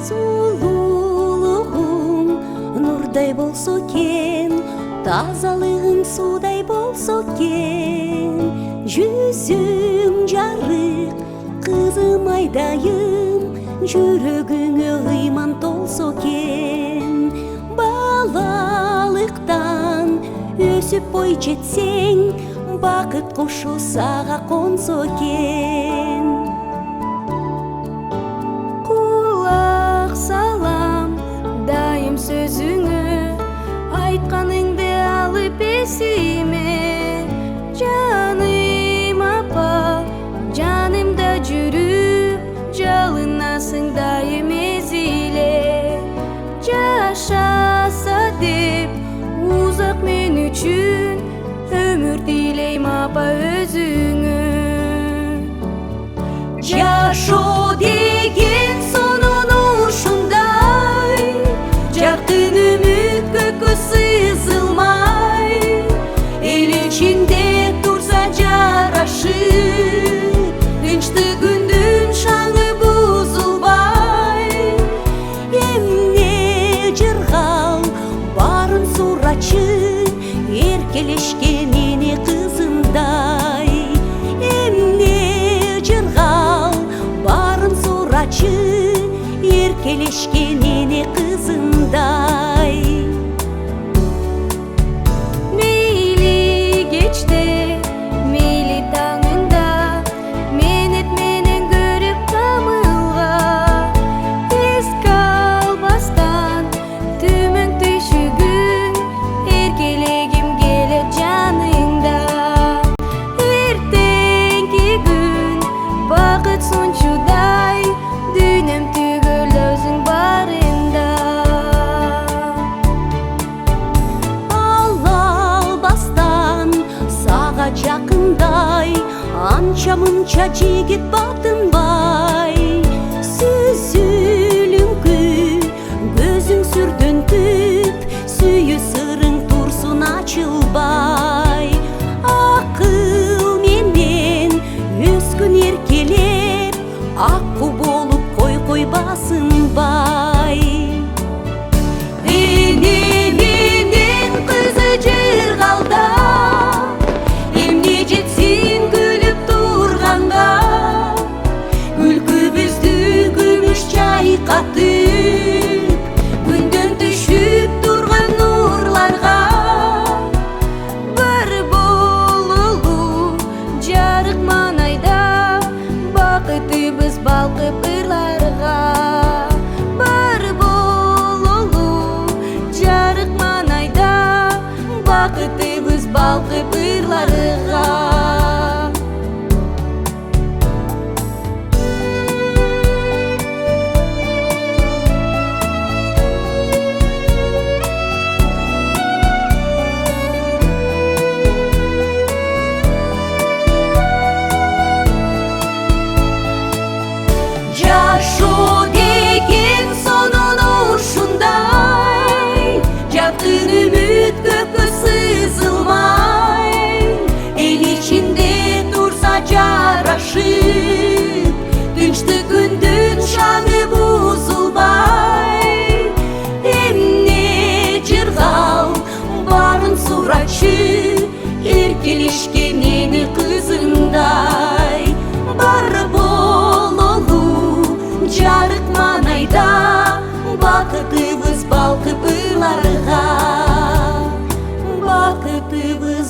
Сулуулугуң нурдай болсо экен, тазалыгың судай болсо экен. Жүзүң жарык, кызым айдайым, жүрөгүңө ыйман толсо экен. Балалыктан өсүп бой жетсең, бакыт кушу сага консо экен. Кулак салам дайым сөзүңө, айтканыңды алып эсиме. Жаным апа, жанымда жүрүп, жалынасың дайым эзиле. Жашаса деп узак мен үчүн, өмүр тилейм апа өзүңө. Жашоо деген сонун ушундай, жакын үмүт көккө сызылмай, эл ичинде турса жарашып, тынчтыгүндүн шаңы бузулбай. Эмне жыргал барын сурачы, эркелешкен эне кызымдай. Эмне жыргал барын сурачы, эркелешкен эне кызымдай. Мейли кечте, мейли таңында, менет менен көрүп камылга. Эске албастан түмөн түшүгүң, эркелегим келет жаныңда. Эртеңки күн бакыт сончудай, дүйнөм түгөл өзүң барында. Албастан сага жакындай, анча мынча жигит батынбай. Сүзүлүңкү көзүң сүрдөнтүп, сүйүү сырың турсун ачылбай. Акыл менен өскөн эркелеп, акку болуп кой басынбай. Эне менен кызы жыргалда, эмне жетсин күлүп турганга. Күлкүбүздү күмүш чайкатып, күндөн түшүп турган нурларга. Бар бололу жарык маанайда, бакытыбыз балкып ырларга. Бар бололу жарык маанайда, бакытыбыз балкып ырларга. Жашоо деген сонун ушундай, жакын үмүт көккө сызылмай, эл ичинде турса жарашып, тынчтыгүндүн шаңы бузулбай. Эмне жыргал барын сурачы, эркелешкен эне кызымдай. Бар бололу жарык маанайда, бакытыбыз балкып ырларга. Бакытыбыз